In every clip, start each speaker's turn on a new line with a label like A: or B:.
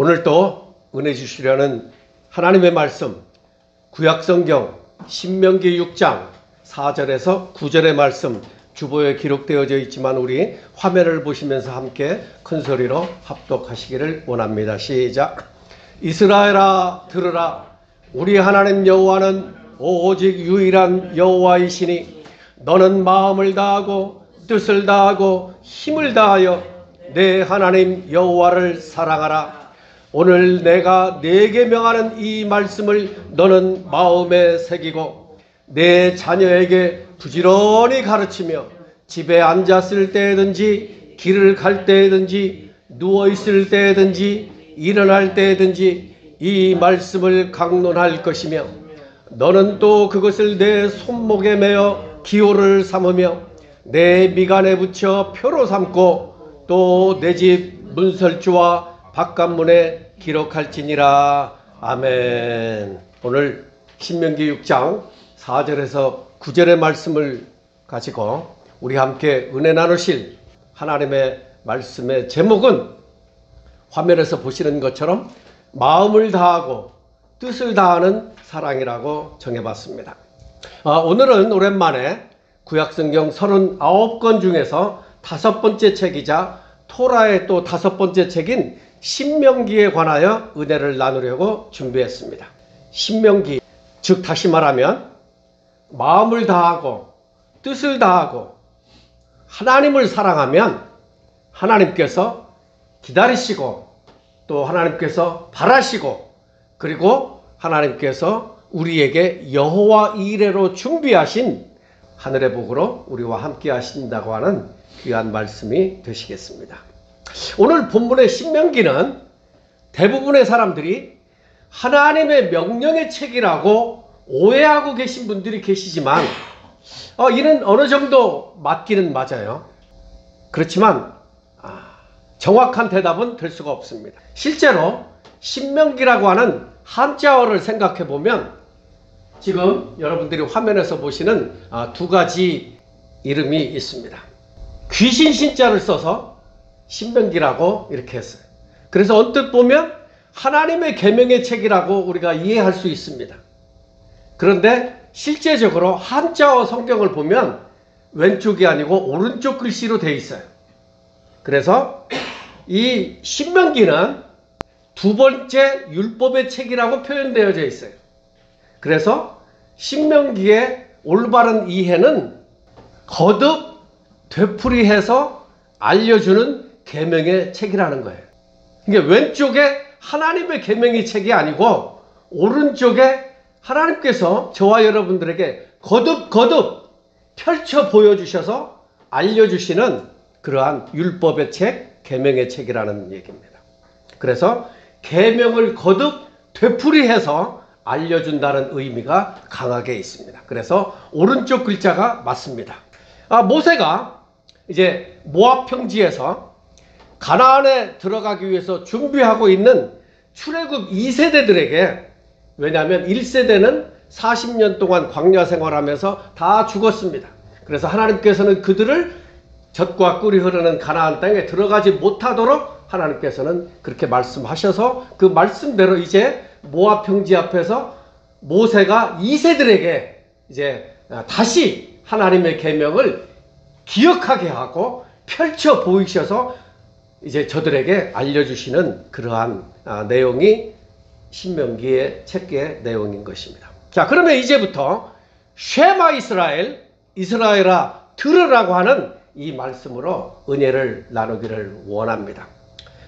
A: 오늘 또 은혜 주시려는 하나님의 말씀, 구약성경 신명기 6장 4절에서 9절의 말씀 주보에 기록되어져 있지만 우리 화면을 보시면서 함께 큰 소리로 합독하시기를 원합니다. 시작. 이스라엘아 들으라. 우리 하나님 여호와는 오직 유일한 여호와이시니 너는 마음을 다하고 뜻을 다하고 힘을 다하여 내 하나님 여호와를 사랑하라. 오늘 내가 네게 명하는 이 말씀을 너는 마음에 새기고 내 자녀에게 부지런히 가르치며 집에 앉았을 때든지 길을 갈 때든지 누워있을 때든지 일어날 때든지 이 말씀을 강론할 것이며 너는 또 그것을 내 손목에 매어 기호를 삼으며 내 미간에 붙여 표로 삼고 또 내 집 문설주와 바깥문에 기록할지니라. 아멘. 오늘 신명기 6장 4절에서 9절의 말씀을 가지고 우리 함께 은혜 나누실 하나님의 말씀의 제목은 화면에서 보시는 것처럼 마음을 다하고 뜻을 다하는 사랑이라고 정해봤습니다. 오늘은 오랜만에 구약성경 39권 중에서 5번째 책이자 토라의 또 5번째 책인 신명기에 관하여 은혜를 나누려고 준비했습니다. 신명기, 즉 다시 말하면 마음을 다하고 뜻을 다하고 하나님을 사랑하면 하나님께서 기다리시고 또 하나님께서 바라시고 그리고 하나님께서 우리에게 여호와 이레로 준비하신 하늘의 복으로 우리와 함께 하신다고 하는 귀한 말씀이 되시겠습니다. 오늘 본문의 신명기는 대부분의 사람들이 하나님의 명령의 책이라고 오해하고 계신 분들이 계시지만 이는 어느 정도 맞기는 맞아요. 그렇지만 정확한 대답은 될 수가 없습니다. 실제로 신명기라고 하는 한자어를 생각해 보면 지금 여러분들이 화면에서 보시는 두 가지 이름이 있습니다. 귀신 신자를 써서 신명기라고 이렇게 했어요. 그래서 언뜻 보면 하나님의 계명의 책이라고 우리가 이해할 수 있습니다. 그런데 실제적으로 한자어 성경을 보면 왼쪽이 아니고 오른쪽 글씨로 되어 있어요. 그래서 이 신명기는 두 번째 율법의 책이라고 표현되어져 있어요. 그래서 신명기의 올바른 이해는 거듭 되풀이해서 알려주는 계명의 책이라는 거예요. 그러니까 왼쪽에 하나님의 계명의 책이 아니고 오른쪽에 하나님께서 저와 여러분들에게 거듭 펼쳐 보여주셔서 알려주시는 그러한 율법의 책, 계명의 책이라는 얘기입니다. 그래서 계명을 거듭 되풀이해서 알려준다는 의미가 강하게 있습니다. 그래서 오른쪽 글자가 맞습니다. 모세가 이제 모압 평지에서 가나안에 들어가기 위해서 준비하고 있는 출애굽 2세대들에게, 왜냐하면 1세대는 40년 동안 광야 생활하면서 다 죽었습니다. 그래서 하나님께서는 그들을 젖과 꿀이 흐르는 가나안 땅에 들어가지 못하도록 하나님께서는 그렇게 말씀하셔서 그 말씀대로 이제 모압 평지 앞에서 모세가 2세들에게 이제 다시 하나님의 계명을 기억하게 하고 펼쳐 보이셔서 이제 저들에게 알려주시는 그러한 내용이 신명기의 책의 내용인 것입니다. 자, 그러면 이제부터 쉐마 이스라엘, 이스라엘아 들으라고 하는 이 말씀으로 은혜를 나누기를 원합니다.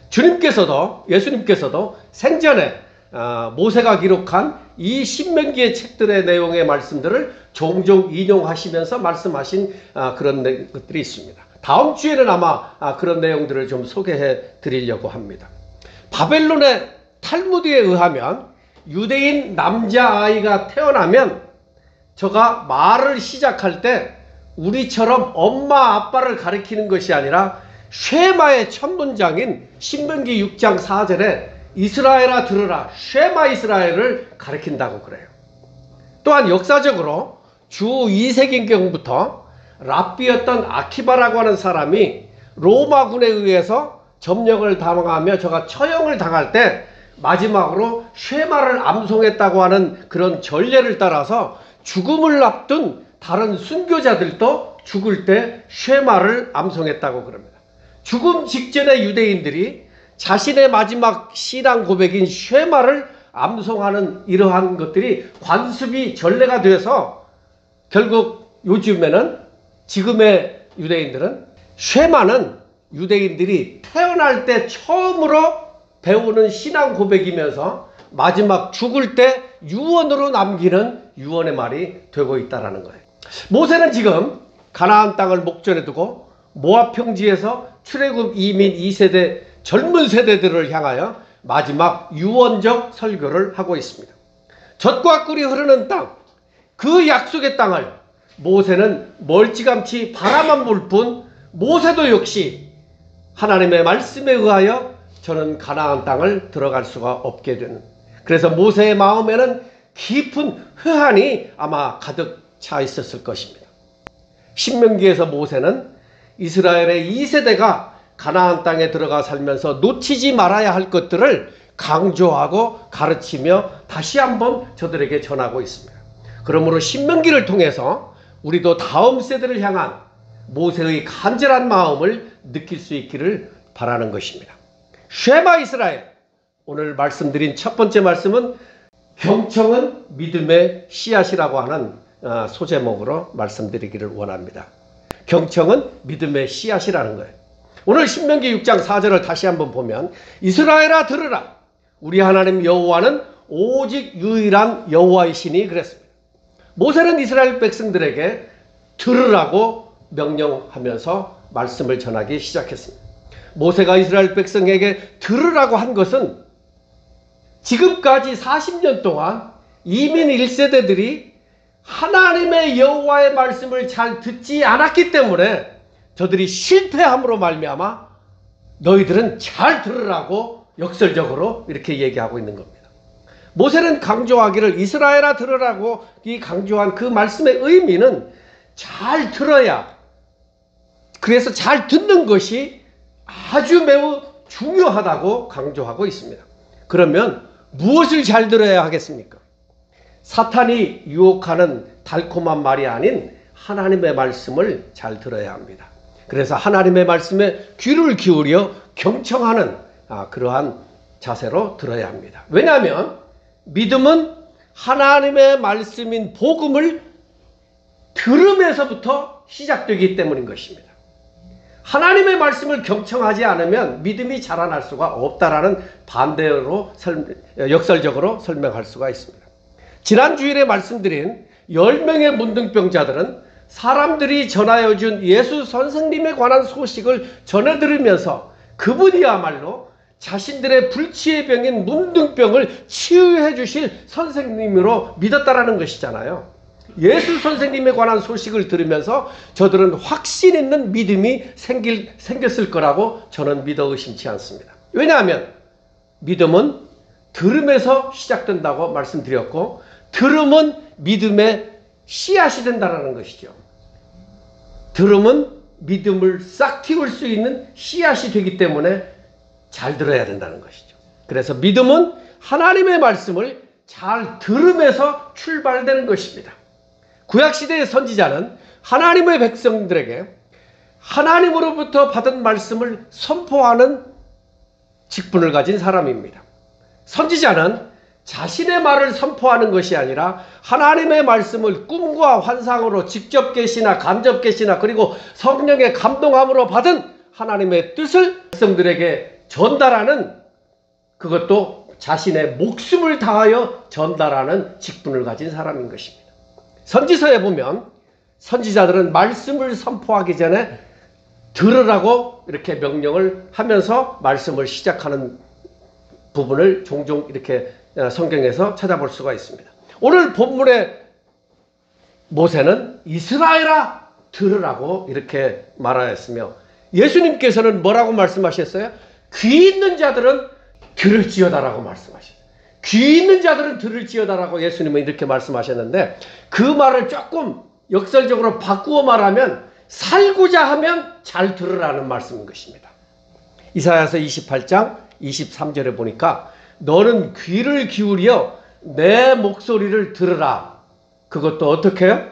A: 주님께서도, 예수님께서도 생전에 모세가 기록한 이 신명기의 책들의 내용의 말씀들을 종종 인용하시면서 말씀하신 그런 것들이 있습니다. 다음 주에는 아마 그런 내용들을 좀 소개해 드리려고 합니다. 바벨론의 탈무드에 의하면 유대인 남자아이가 태어나면 저가 말을 시작할 때 우리처럼 엄마 아빠를 가리키는 것이 아니라 쉐마의 첫 문장인 신명기 6장 4절에 이스라엘아 들으라, 쉐마 이스라엘을 가리킨다고 그래요. 또한 역사적으로 주 2세기경부터 랍비였던 아키바라고 하는 사람이 로마군에 의해서 점령을 당하며 저가 처형을 당할 때 마지막으로 쉐마를 암송했다고 하는 그런 전례를 따라서 죽음을 앞둔 다른 순교자들도 죽을 때 쉐마를 암송했다고 그럽니다. 죽음 직전에 유대인들이 자신의 마지막 신앙 고백인 쉐마를 암송하는 이러한 것들이 관습이 전례가 돼서 결국 요즘에는 지금의 유대인들은 쉐마는 유대인들이 태어날 때 처음으로 배우는 신앙 고백이면서 마지막 죽을 때 유언으로 남기는 유언의 말이 되고 있다는 거예요. 모세는 지금 가나안 땅을 목전에 두고 모압 평지에서 출애굽 이민 2세대 젊은 세대들을 향하여 마지막 유언적 설교를 하고 있습니다. 젖과 꿀이 흐르는 땅, 그 약속의 땅을 모세는 멀찌감치 바라만 볼 뿐 모세도 역시 하나님의 말씀에 의하여 저는 가나안 땅을 들어갈 수가 없게 되는, 그래서 모세의 마음에는 깊은 회한이 아마 가득 차 있었을 것입니다. 신명기에서 모세는 이스라엘의 2세대가 가나안 땅에 들어가 살면서 놓치지 말아야 할 것들을 강조하고 가르치며 다시 한번 저들에게 전하고 있습니다. 그러므로 신명기를 통해서 우리도 다음 세대를 향한 모세의 간절한 마음을 느낄 수 있기를 바라는 것입니다. 쉐마 이스라엘, 오늘 말씀드린 첫 번째 말씀은 경청은 믿음의 씨앗이라고 하는 소제목으로 말씀드리기를 원합니다. 경청은 믿음의 씨앗이라는 거예요. 오늘 신명기 6장 4절을 다시 한번 보면 이스라엘아 들으라, 우리 하나님 여호와는 오직 유일한 여호와이시니 그랬습니다. 모세는 이스라엘 백성들에게 들으라고 명령하면서 말씀을 전하기 시작했습니다. 모세가 이스라엘 백성에게 들으라고 한 것은 지금까지 40년 동안 이민 1세대들이 하나님의 여호와의 말씀을 잘 듣지 않았기 때문에 저들이 실패함으로 말미암아 너희들은 잘 들으라고 역설적으로 이렇게 얘기하고 있는 겁니다. 모세는 강조하기를 이스라엘아 들으라고 이 강조한 그 말씀의 의미는 잘 들어야, 그래서 잘 듣는 것이 아주 매우 중요하다고 강조하고 있습니다. 그러면 무엇을 잘 들어야 하겠습니까? 사탄이 유혹하는 달콤한 말이 아닌 하나님의 말씀을 잘 들어야 합니다. 그래서 하나님의 말씀에 귀를 기울여 경청하는 그러한 자세로 들어야 합니다. 왜냐하면 믿음은 하나님의 말씀인 복음을 들음에서부터 시작되기 때문인 것입니다. 하나님의 말씀을 경청하지 않으면 믿음이 자라날 수가 없다라는 반대로 역설적으로 설명할 수가 있습니다. 지난 주일에 말씀드린 10명의 문둥병자들은 사람들이 전하여 준 예수 선생님에 관한 소식을 전해 들으면서 그분이야말로 자신들의 불치의 병인 문둥병을 치유해 주실 선생님으로 믿었다라는 것이잖아요. 예수 선생님에 관한 소식을 들으면서 저들은 확신 있는 믿음이 생겼을 거라고 저는 믿어 의심치 않습니다. 왜냐하면 믿음은 들음에서 시작된다고 말씀드렸고, 들음은 믿음의 씨앗이 된다는 것이죠. 들음은 믿음을 싹 틔울 수 있는 씨앗이 되기 때문에 잘 들어야 된다는 것이죠. 그래서 믿음은 하나님의 말씀을 잘 들음에서 출발되는 것입니다. 구약시대의 선지자는 하나님의 백성들에게 하나님으로부터 받은 말씀을 선포하는 직분을 가진 사람입니다. 선지자는 자신의 말을 선포하는 것이 아니라 하나님의 말씀을 꿈과 환상으로 직접 계시나 간접 계시나 그리고 성령의 감동함으로 받은 하나님의 뜻을 백성들에게 전달하는, 그것도 자신의 목숨을 다하여 전달하는 직분을 가진 사람인 것입니다. 선지서에 보면 선지자들은 말씀을 선포하기 전에 들으라고 이렇게 명령을 하면서 말씀을 시작하는 부분을 종종 이렇게 성경에서 찾아볼 수가 있습니다. 오늘 본문의 모세는 이스라엘아 들으라고 이렇게 말하였으며, 예수님께서는 뭐라고 말씀하셨어요? 귀 있는 자들은 들을지어다라고 말씀하셨어요. 귀 있는 자들은 들을지어다라고 예수님은 이렇게 말씀하셨는데, 그 말을 조금 역설적으로 바꾸어 말하면 살고자 하면 잘 들으라는 말씀인 것입니다. 이사야서 28장 23절에 보니까 너는 귀를 기울여 내 목소리를 들으라. 그것도 어떻게 해요?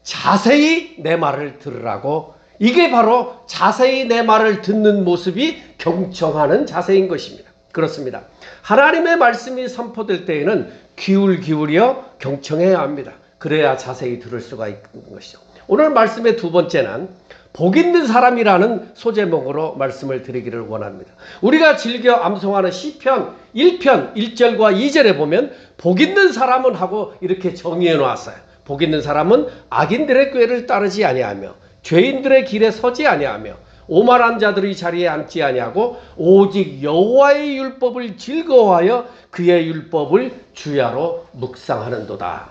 A: 자세히 내 말을 들으라고. 이게 바로 자세히 내 말을 듣는 모습이 경청하는 자세인 것입니다. 그렇습니다. 하나님의 말씀이 선포될 때에는 귀를 기울여 경청해야 합니다. 그래야 자세히 들을 수가 있는 것이죠. 오늘 말씀의 두 번째는 복 있는 사람이라는 소제목으로 말씀을 드리기를 원합니다. 우리가 즐겨 암송하는 시편 1편 1절과 2절에 보면 복 있는 사람은 하고 이렇게 정의해 놓았어요. 복 있는 사람은 악인들의 꾀를 따르지 아니하며 죄인들의 길에 서지 아니하며 오만한 자들의 자리에 앉지 아니하고 오직 여호와의 율법을 즐거워하여 그의 율법을 주야로 묵상하는도다.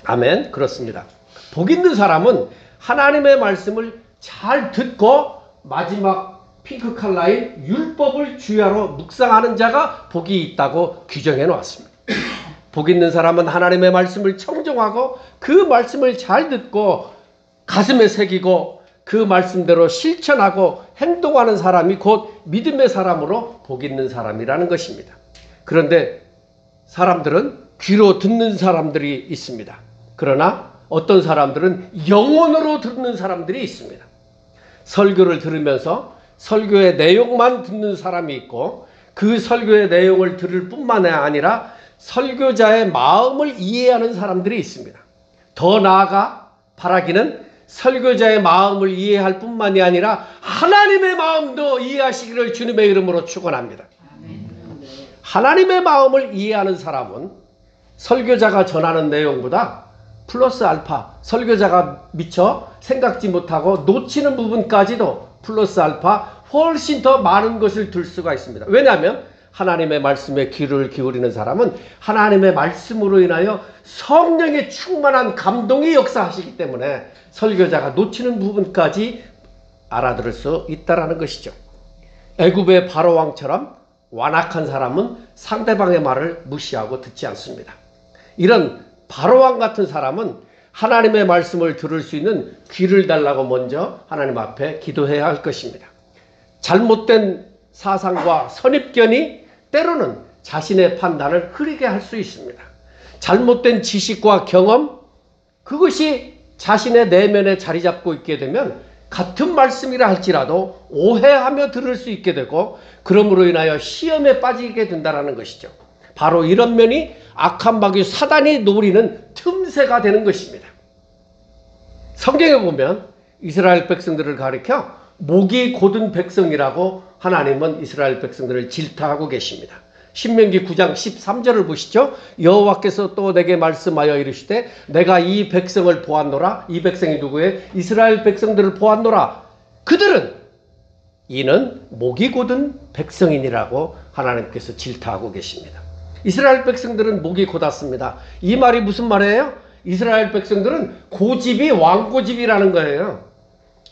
A: 아멘. 그렇습니다. 복 있는 사람은 하나님의 말씀을 잘 듣고 마지막 핑크 컬러의 율법을 주야로 묵상하는 자가 복이 있다고 규정해 놓았습니다. 복 있는 사람은 하나님의 말씀을 청종하고 그 말씀을 잘 듣고 가슴에 새기고 그 말씀대로 실천하고 행동하는 사람이 곧 믿음의 사람으로 복 있는 사람이라는 것입니다. 그런데 사람들은 귀로 듣는 사람들이 있습니다. 그러나 어떤 사람들은 영혼으로 듣는 사람들이 있습니다. 설교를 들으면서 설교의 내용만 듣는 사람이 있고 그 설교의 내용을 들을 뿐만 아니라 설교자의 마음을 이해하는 사람들이 있습니다. 더 나아가 바라기는 설교자의 마음을 이해할 뿐만이 아니라 하나님의 마음도 이해하시기를 주님의 이름으로 축원합니다. 하나님의 마음을 이해하는 사람은 설교자가 전하는 내용보다 플러스 알파, 설교자가 미처 생각지 못하고 놓치는 부분까지도 플러스 알파 훨씬 더 많은 것을 들 수가 있습니다. 왜냐하면 하나님의 말씀에 귀를 기울이는 사람은 하나님의 말씀으로 인하여 성령의 충만한 감동이 역사하시기 때문에 설교자가 놓치는 부분까지 알아들을 수 있다는 것이죠. 애굽의 바로왕처럼 완악한 사람은 상대방의 말을 무시하고 듣지 않습니다. 이런 바로왕 같은 사람은 하나님의 말씀을 들을 수 있는 귀를 달라고 먼저 하나님 앞에 기도해야 할 것입니다. 잘못된 사상과 선입견이 때로는 자신의 판단을 흐리게 할 수 있습니다. 잘못된 지식과 경험, 그것이 자신의 내면에 자리 잡고 있게 되면 같은 말씀이라 할지라도 오해하며 들을 수 있게 되고 그러므로 인하여 시험에 빠지게 된다는 것이죠. 바로 이런 면이 악한 마귀 사단이 노리는 틈새가 되는 것입니다. 성경에 보면 이스라엘 백성들을 가리켜 목이 곧은 백성이라고 하나님은 이스라엘 백성들을 질타하고 계십니다. 신명기 9장 13절을 보시죠. 여호와께서 또 내게 말씀하여 이르시되 내가 이 백성을 보았노라. 이 백성이 누구예요? 이스라엘 백성들을 보았노라. 그들은 이는 목이 곧은 백성이니라고 하나님께서 질타하고 계십니다. 이스라엘 백성들은 목이 곧았습니다. 이 말이 무슨 말이에요? 이스라엘 백성들은 고집이 왕고집이라는 거예요.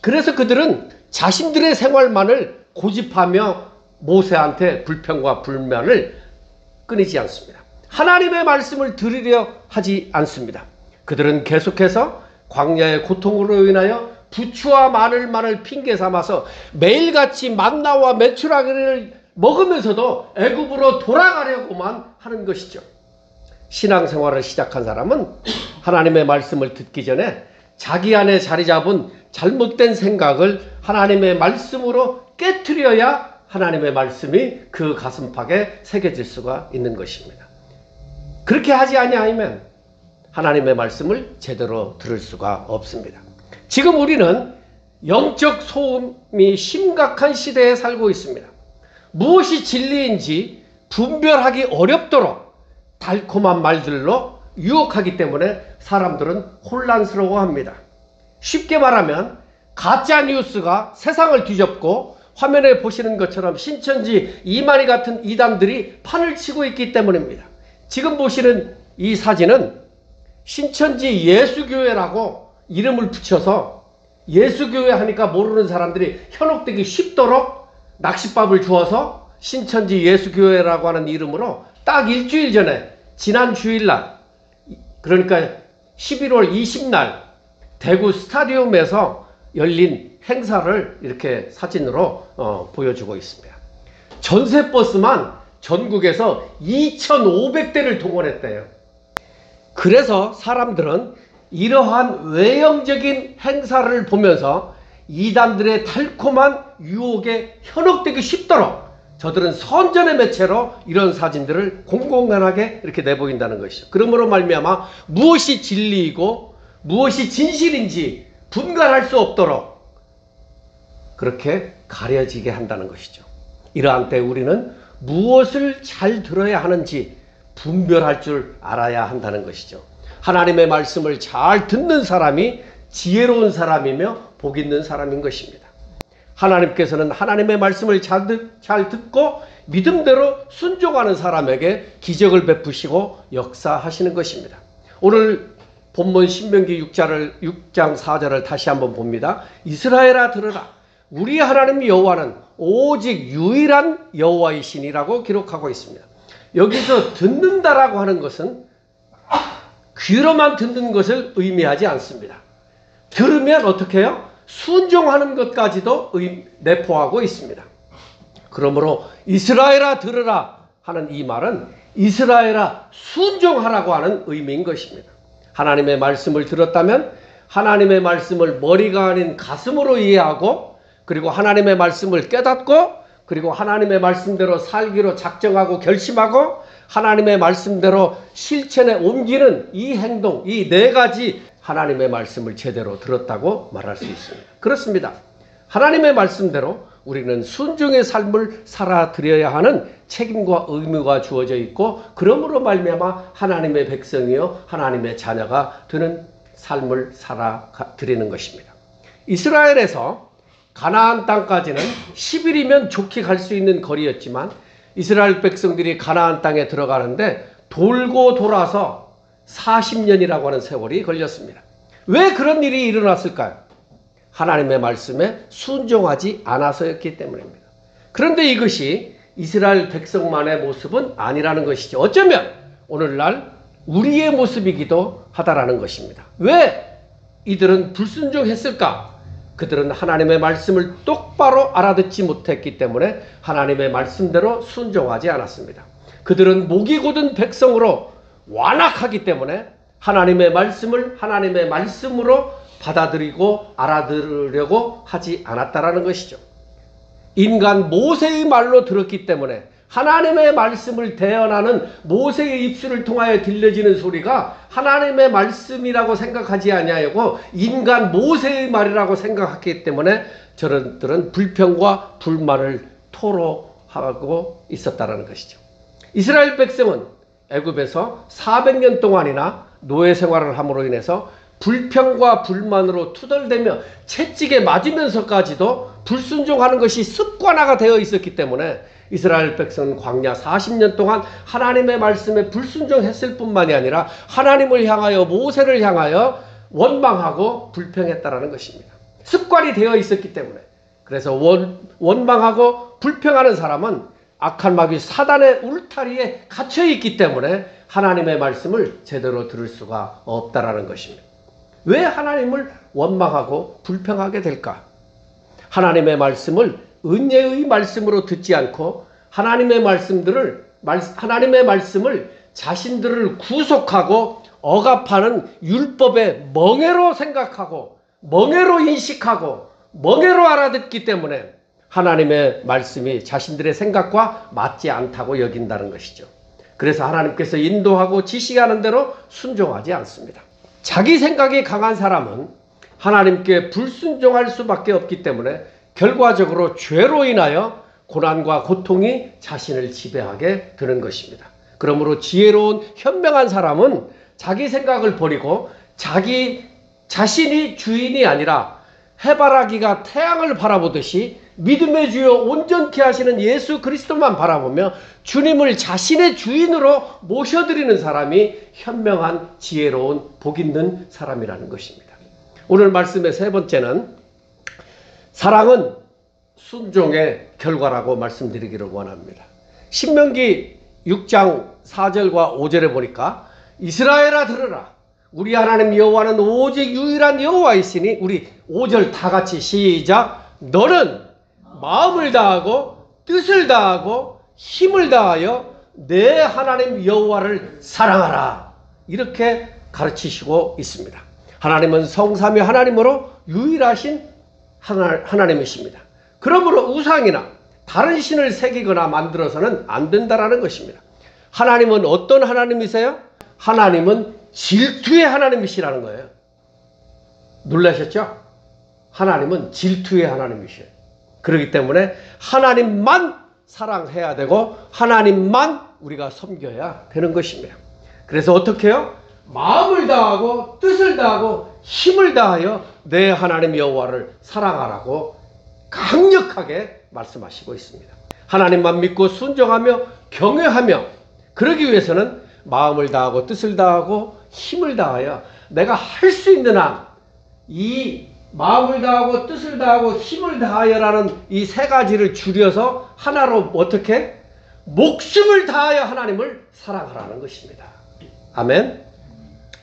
A: 그래서 그들은 자신들의 생활만을 고집하며 모세한테 불평과 불만을 끊이지 않습니다. 하나님의 말씀을 들으려 하지 않습니다. 그들은 계속해서 광야의 고통으로 인하여 부추와 마늘만을 핑계 삼아서 매일같이 만나와 메추라기를 먹으면서도 애굽으로 돌아가려고만 하는 것이죠. 신앙생활을 시작한 사람은 하나님의 말씀을 듣기 전에 자기 안에 자리 잡은 잘못된 생각을 하나님의 말씀으로 깨트려야 하나님의 말씀이 그 가슴팍에 새겨질 수가 있는 것입니다. 그렇게 하지 아니하면 하나님의 말씀을 제대로 들을 수가 없습니다. 지금 우리는 영적 소음이 심각한 시대에 살고 있습니다. 무엇이 진리인지 분별하기 어렵도록 달콤한 말들로 유혹하기 때문에 사람들은 혼란스러워합니다. 쉽게 말하면 가짜 뉴스가 세상을 뒤덮고 화면에 보시는 것처럼 신천지 이만희 같은 이단들이 판을 치고 있기 때문입니다. 지금 보시는 이 사진은 신천지 예수교회라고 이름을 붙여서 예수교회 하니까 모르는 사람들이 현혹되기 쉽도록 낚싯밥을 주어서 신천지 예수교회라고 하는 이름으로 딱 일주일 전에 지난 주일날, 그러니까 11월 20날 대구 스타디움에서 열린 행사를 이렇게 사진으로 보여주고 있습니다. 전세버스만 전국에서 2,500대를 동원했대요. 그래서 사람들은 이러한 외형적인 행사를 보면서 이단들의 달콤한 유혹에 현혹되기 쉽도록 저들은 선전의 매체로 이런 사진들을 공공연하게 이렇게 내보인다는 것이죠. 그러므로 말미암아 무엇이 진리이고 무엇이 진실인지 분간할 수 없도록 그렇게 가려지게 한다는 것이죠. 이러한 때 우리는 무엇을 잘 들어야 하는지 분별할 줄 알아야 한다는 것이죠. 하나님의 말씀을 잘 듣는 사람이 지혜로운 사람이며 복 있는 사람인 것입니다. 하나님께서는 하나님의 말씀을 잘 듣고 믿음대로 순종하는 사람에게 기적을 베푸시고 역사하시는 것입니다. 오늘 본문 신명기 6장 4절을 다시 한번 봅니다. 이스라엘아 들으라. 우리 하나님 여호와는 오직 유일한 여호와이시니라고 기록하고 있습니다. 여기서 듣는다라고 하는 것은 귀로만 듣는 것을 의미하지 않습니다. 들으면 어떻게 해요? 순종하는 것까지도 내포하고 있습니다. 그러므로 이스라엘아 들으라 하는 이 말은 이스라엘아 순종하라고 하는 의미인 것입니다. 하나님의 말씀을 들었다면 하나님의 말씀을 머리가 아닌 가슴으로 이해하고 그리고 하나님의 말씀을 깨닫고 그리고 하나님의 말씀대로 살기로 작정하고 결심하고 하나님의 말씀대로 실천에 옮기는 이 행동, 이 네 가지 하나님의 말씀을 제대로 들었다고 말할 수 있습니다. 그렇습니다. 하나님의 말씀대로 우리는 순종의 삶을 살아드려야 하는 책임과 의무가 주어져 있고 그러므로 말미암아 하나님의 백성이요 하나님의 자녀가 되는 삶을 살아드리는 것입니다. 이스라엘에서 가나안 땅까지는 10일이면 좋게 갈 수 있는 거리였지만 이스라엘 백성들이 가나안 땅에 들어가는데 돌고 돌아서 40년이라고 하는 세월이 걸렸습니다. 왜 그런 일이 일어났을까요? 하나님의 말씀에 순종하지 않아서였기 때문입니다. 그런데 이것이 이스라엘 백성만의 모습은 아니라는 것이죠. 어쩌면 오늘날 우리의 모습이기도 하다라는 것입니다. 왜 이들은 불순종했을까? 그들은 하나님의 말씀을 똑바로 알아듣지 못했기 때문에 하나님의 말씀대로 순종하지 않았습니다. 그들은 목이 곧은 백성으로 완악하기 때문에 하나님의 말씀을 하나님의 말씀으로 받아들이고 알아들으려고 하지 않았다라는 것이죠. 인간 모세의 말로 들었기 때문에 하나님의 말씀을 대언하는 모세의 입술을 통하여 들려지는 소리가 하나님의 말씀이라고 생각하지 아니하고 인간 모세의 말이라고 생각했기 때문에 저들은 불평과 불만을 토로하고 있었다는 것이죠. 이스라엘 백성은 애굽에서 400년 동안이나 노예 생활을 함으로 인해서 불평과 불만으로 투덜대며 채찍에 맞으면서까지도 불순종하는 것이 습관화가 되어 있었기 때문에 이스라엘 백성은 광야 40년 동안 하나님의 말씀에 불순종했을 뿐만이 아니라 하나님을 향하여 모세를 향하여 원망하고 불평했다라는 것입니다. 습관이 되어 있었기 때문에. 그래서 원망하고 불평하는 사람은 악한 마귀 사단의 울타리에 갇혀 있기 때문에 하나님의 말씀을 제대로 들을 수가 없다라는 것입니다. 왜 하나님을 원망하고 불평하게 될까? 하나님의 말씀을 은혜의 말씀으로 듣지 않고 하나님의 말씀을 자신들을 구속하고 억압하는 율법의 멍에로 생각하고 멍에로 인식하고 멍에로 알아듣기 때문에 하나님의 말씀이 자신들의 생각과 맞지 않다고 여긴다는 것이죠. 그래서 하나님께서 인도하고 지시하는 대로 순종하지 않습니다. 자기 생각이 강한 사람은 하나님께 불순종할 수밖에 없기 때문에 결과적으로 죄로 인하여 고난과 고통이 자신을 지배하게 되는 것입니다. 그러므로 지혜로운 현명한 사람은 자기 생각을 버리고 자신이 주인이 아니라 해바라기가 태양을 바라보듯이 믿음의 주여 온전케 하시는 예수 그리스도만 바라보며 주님을 자신의 주인으로 모셔드리는 사람이 현명한 지혜로운 복 있는 사람이라는 것입니다. 오늘 말씀의 세 번째는 사랑은 순종의 결과라고 말씀드리기를 원합니다. 신명기 6장 4절과 5절에 보니까 이스라엘아 들으라. 우리 하나님 여호와는 오직 유일한 여호와이시니 우리 5절 다 같이 시작. 너는 마음을 다하고 뜻을 다하고 힘을 다하여 내 하나님 여호와를 사랑하라. 이렇게 가르치시고 있습니다. 하나님은 성삼위 하나님으로 유일하신 하나님이십니다. 그러므로 우상이나 다른 신을 새기거나 만들어서는 안 된다라는 것입니다. 하나님은 어떤 하나님이세요? 하나님은 질투의 하나님이시라는 거예요. 놀라셨죠? 하나님은 질투의 하나님이셔요. 그렇기 때문에 하나님만 사랑해야 되고 하나님만 우리가 섬겨야 되는 것입니다. 그래서 어떻게 해요? 마음을 다하고 뜻을 다하고 힘을 다하여 내 하나님 여호와를 사랑하라고 강력하게 말씀하시고 있습니다. 하나님만 믿고 순종하며 경외하며 그러기 위해서는 마음을 다하고 뜻을 다하고 힘을 다하여 내가 할 수 있는 한 이 마음을 다하고 뜻을 다하고 힘을 다하여라는 이 세 가지를 줄여서 하나로 어떻게? 목숨을 다하여 하나님을 사랑하라는 것입니다. 아멘.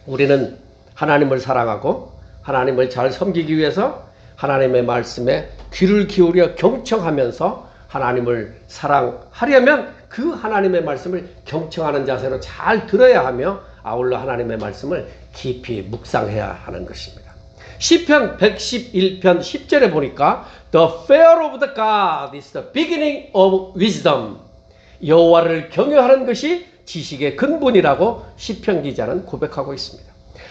A: 우리는 하나님을 사랑하고 하나님을 잘 섬기기 위해서 하나님의 말씀에 귀를 기울여 경청하면서 하나님을 사랑하려면 그 하나님의 말씀을 경청하는 자세로 잘 들어야 하며 아울러 하나님의 말씀을 깊이 묵상해야 하는 것입니다. 시편 111편 10절에 보니까 The fear of the God is the beginning of wisdom. 여호와를 경외하는 것이 지식의 근본이라고 시편 기자는 고백하고 있습니다.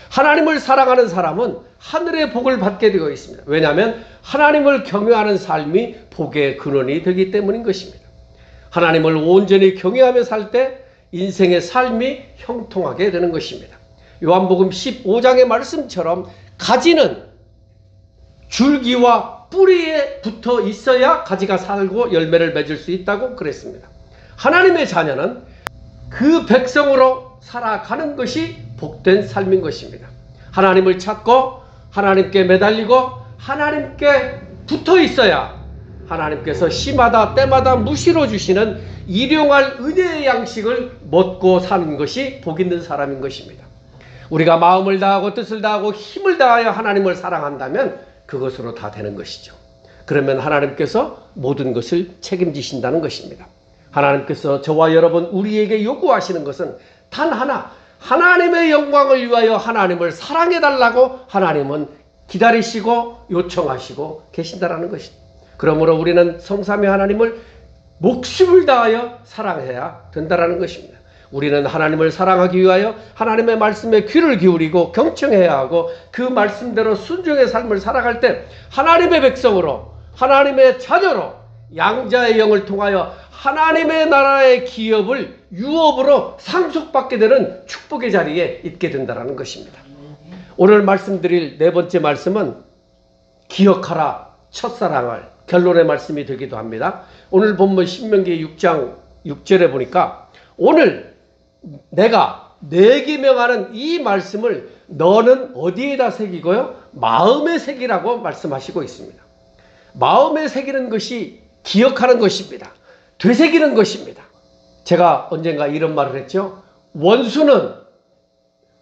A: 하나님을 사랑하는 사람은 하늘의 복을 받게 되어 있습니다. 왜냐하면 하나님을 경외하는 삶이 복의 근원이 되기 때문인 것입니다. 하나님을 온전히 경외하며 살 때 인생의 삶이 형통하게 되는 것입니다. 요한복음 15장의 말씀처럼 가지는 줄기와 뿌리에 붙어 있어야 가지가 살고 열매를 맺을 수 있다고 그랬습니다. 하나님의 자녀는 그 백성으로 살아가는 것이 복된 삶인 것입니다. 하나님을 찾고 하나님께 매달리고 하나님께 붙어 있어야 하나님께서 시마다 때마다 무시로 주시는 일용할 은혜의 양식을 먹고 사는 것이 복 있는 사람인 것입니다. 우리가 마음을 다하고 뜻을 다하고 힘을 다하여 하나님을 사랑한다면 그것으로 다 되는 것이죠. 그러면 하나님께서 모든 것을 책임지신다는 것입니다. 하나님께서 저와 여러분 우리에게 요구하시는 것은 단 하나, 하나님의 영광을 위하여 하나님을 사랑해달라고 하나님은 기다리시고 요청하시고 계신다라는 것입니다. 그러므로 우리는 성삼위 하나님을 목숨을 다하여 사랑해야 된다라는 것입니다. 우리는 하나님을 사랑하기 위하여 하나님의 말씀에 귀를 기울이고 경청해야 하고 그 말씀대로 순종의 삶을 살아갈 때 하나님의 백성으로 하나님의 자녀로 양자의 영을 통하여 하나님의 나라의 기업을 유업으로 상속받게 되는 축복의 자리에 있게 된다는 것입니다. 오늘 말씀드릴 네 번째 말씀은 기억하라 첫사랑을 결론의 말씀이 되기도 합니다. 오늘 본문 신명기 6장 6절에 보니까 오늘 내가 내게 명하는 이 말씀을 너는 어디에다 새기고요? 마음에 새기라고 말씀하시고 있습니다. 마음에 새기는 것이 기억하는 것입니다. 되새기는 것입니다. 제가 언젠가 이런 말을 했죠. 원수는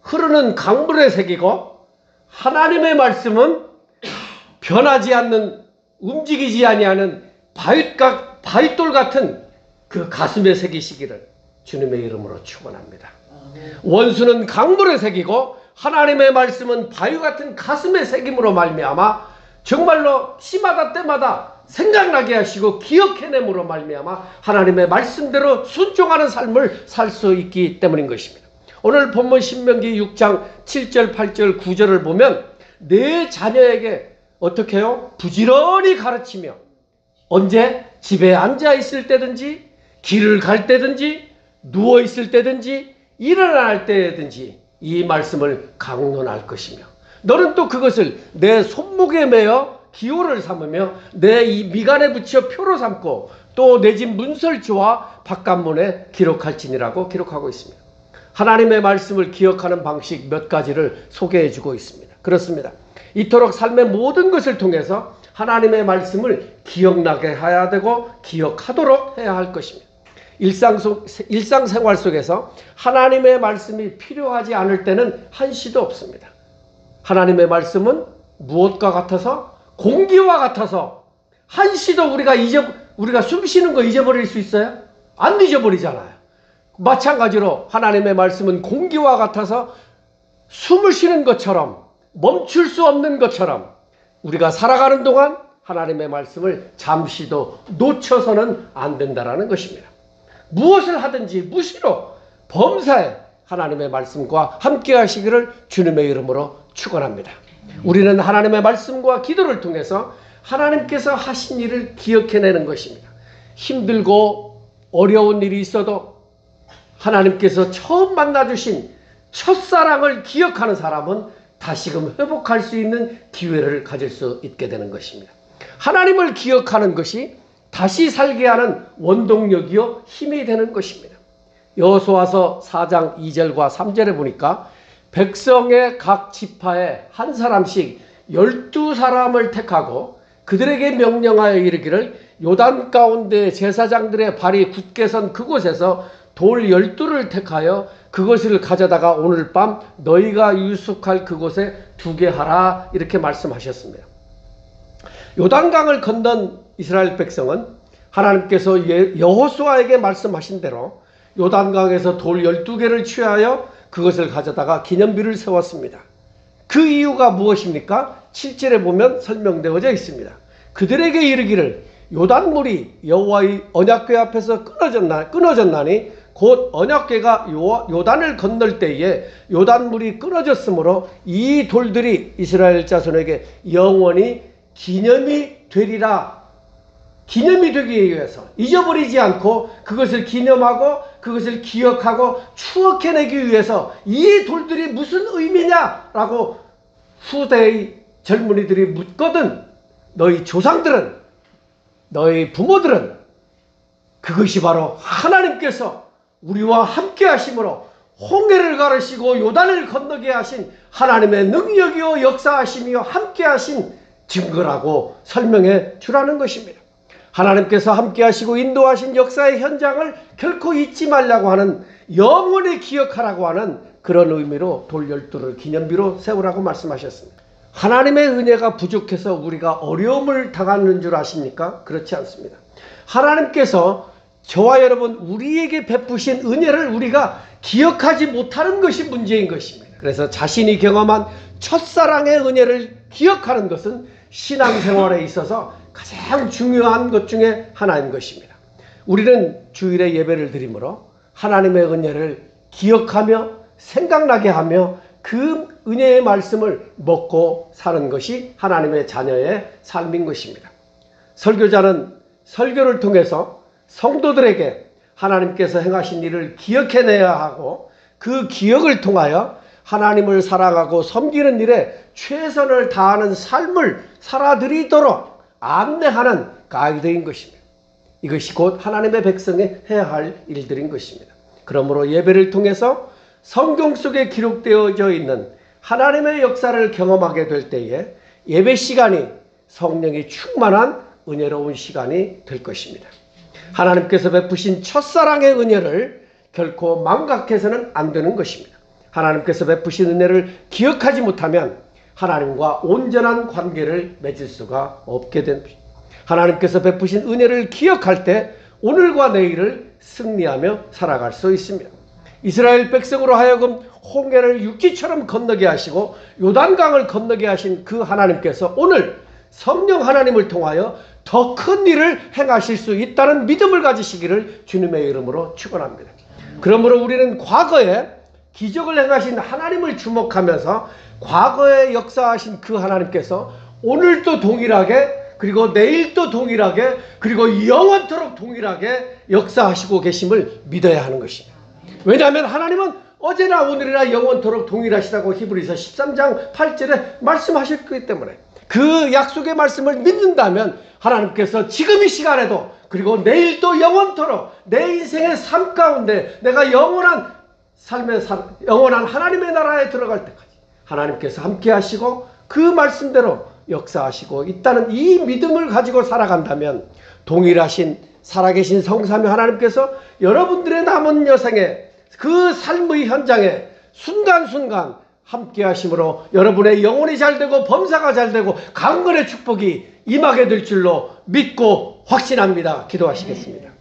A: 흐르는 강물에 새기고 하나님의 말씀은 변하지 않는 움직이지 아니하는 바윗돌 같은 그 가슴에 새기시기를 주님의 이름으로 축원합니다. 원수는 강물에 새기고 하나님의 말씀은 바위 같은 가슴에 새김으로 말미암아 정말로 시마다 때마다 생각나게 하시고 기억해냄으로 말미암아 하나님의 말씀대로 순종하는 삶을 살 수 있기 때문인 것입니다. 오늘 본문 신명기 6장 7절 8절 9절을 보면 내 자녀에게 어떻게 해요? 부지런히 가르치며 언제? 집에 앉아 있을 때든지 길을 갈 때든지 누워 있을 때든지 일어날 때든지 이 말씀을 강론할 것이며 너는 또 그것을 내 손목에 매어 기호를 삼으며 내 이 미간에 붙여 표로 삼고 또 내 집 문설주와 바깥문에 기록할지니라고 기록하고 있습니다. 하나님의 말씀을 기억하는 방식 몇 가지를 소개해 주고 있습니다. 그렇습니다. 이토록 삶의 모든 것을 통해서 하나님의 말씀을 기억나게 해야 되고 기억하도록 해야 할 것입니다. 일상생활 속에서 하나님의 말씀이 필요하지 않을 때는 한시도 없습니다. 하나님의 말씀은 무엇과 같아서? 공기와 같아서 한시도 우리가 숨 쉬는 거 잊어버릴 수 있어요? 안 잊어버리잖아요. 마찬가지로 하나님의 말씀은 공기와 같아서 숨을 쉬는 것처럼 멈출 수 없는 것처럼 우리가 살아가는 동안 하나님의 말씀을 잠시도 놓쳐서는 안 된다는 것입니다. 무엇을 하든지 무시로 범사에 하나님의 말씀과 함께 하시기를 주님의 이름으로 축원합니다. 우리는 하나님의 말씀과 기도를 통해서 하나님께서 하신 일을 기억해내는 것입니다. 힘들고 어려운 일이 있어도 하나님께서 처음 만나주신 첫사랑을 기억하는 사람은 다시금 회복할 수 있는 기회를 가질 수 있게 되는 것입니다. 하나님을 기억하는 것이 다시 살게 하는 원동력이요 힘이 되는 것입니다. 여호수아서 4장 2절과 3절에 보니까 백성의 각 지파에 한 사람씩 12사람을 택하고 그들에게 명령하여 이르기를 요단 가운데 제사장들의 발이 굳게 선 그곳에서 돌 12를 택하여 그것을 가져다가 오늘 밤 너희가 유숙할 그곳에 두게 하라 이렇게 말씀하셨습니다. 요단강을 건넌 이스라엘 백성은 하나님께서 여호수아에게 말씀하신 대로 요단강에서 돌 12개를 취하여 그것을 가져다가 기념비를 세웠습니다. 그 이유가 무엇입니까? 7절에 보면 설명되어져 있습니다. 그들에게 이르기를 요단물이 여호와의 언약궤 앞에서 끊어졌나니 곧 언약궤가 요단을 건널 때에 요단물이 끊어졌으므로 이 돌들이 이스라엘 자손에게 영원히 기념이 되리라. 기념이 되기 위해서 잊어버리지 않고 그것을 기념하고 그것을 기억하고 추억해내기 위해서 이 돌들이 무슨 의미냐라고 후대의 젊은이들이 묻거든 너희 조상들은 너희 부모들은 그것이 바로 하나님께서 우리와 함께 하심으로 홍해를 가르시고 요단을 건너게 하신 하나님의 능력이요 역사하심이요 함께 하신 증거라고 설명해 주라는 것입니다. 하나님께서 함께 하시고 인도하신 역사의 현장을 결코 잊지 말라고 하는 영원히 기억하라고 하는 그런 의미로 돌 12를 기념비로 세우라고 말씀하셨습니다. 하나님의 은혜가 부족해서 우리가 어려움을 당하는 줄 아십니까? 그렇지 않습니다. 하나님께서 저와 여러분 우리에게 베푸신 은혜를 우리가 기억하지 못하는 것이 문제인 것입니다. 그래서 자신이 경험한 첫사랑의 은혜를 기억하는 것은 신앙생활에 있어서 가장 중요한 것 중에 하나인 것입니다. 우리는 주일에 예배를 드리므로 하나님의 은혜를 기억하며 생각나게 하며 그 은혜의 말씀을 먹고 사는 것이 하나님의 자녀의 삶인 것입니다. 설교자는 설교를 통해서 성도들에게 하나님께서 행하신 일을 기억해내야 하고 그 기억을 통하여 하나님을 사랑하고 섬기는 일에 최선을 다하는 삶을 살아드리도록 안내하는 가이드인 것입니다. 이것이 곧 하나님의 백성이 해야 할 일들인 것입니다. 그러므로 예배를 통해서 성경 속에 기록되어져 있는 하나님의 역사를 경험하게 될 때에 예배 시간이 성령이 충만한 은혜로운 시간이 될 것입니다. 하나님께서 베푸신 첫사랑의 은혜를 결코 망각해서는 안 되는 것입니다. 하나님께서 베푸신 은혜를 기억하지 못하면 하나님과 온전한 관계를 맺을 수가 없게 됩니다. 하나님께서 베푸신 은혜를 기억할 때 오늘과 내일을 승리하며 살아갈 수 있습니다. 이스라엘 백성으로 하여금 홍해를 육지처럼 건너게 하시고 요단강을 건너게 하신 그 하나님께서 오늘 성령 하나님을 통하여 더 큰 일을 행하실 수 있다는 믿음을 가지시기를 주님의 이름으로 축원합니다. 그러므로 우리는 과거에 기적을 행하신 하나님을 주목하면서 과거에 역사하신 그 하나님께서 오늘도 동일하게 그리고 내일도 동일하게 그리고 영원토록 동일하게 역사하시고 계심을 믿어야 하는 것입니다. 왜냐하면 하나님은 어제나 오늘이나 영원토록 동일하시다고 히브리서 13장 8절에 말씀하셨기 때문에 그 약속의 말씀을 믿는다면 하나님께서 지금 이 시간에도 그리고 내일도 영원토록 내 인생의 삶 가운데 내가 영원한 하나님의 나라에 들어갈 때까지 하나님께서 함께 하시고 그 말씀대로 역사하시고 있다는 이 믿음을 가지고 살아간다면 동일하신 살아계신 성삼위 하나님께서 여러분들의 남은 여생에 그 삶의 현장에 순간순간 함께 하심으로 여러분의 영혼이 잘되고 범사가 잘되고 강건의 축복이 임하게 될 줄로 믿고 확신합니다. 기도하시겠습니다.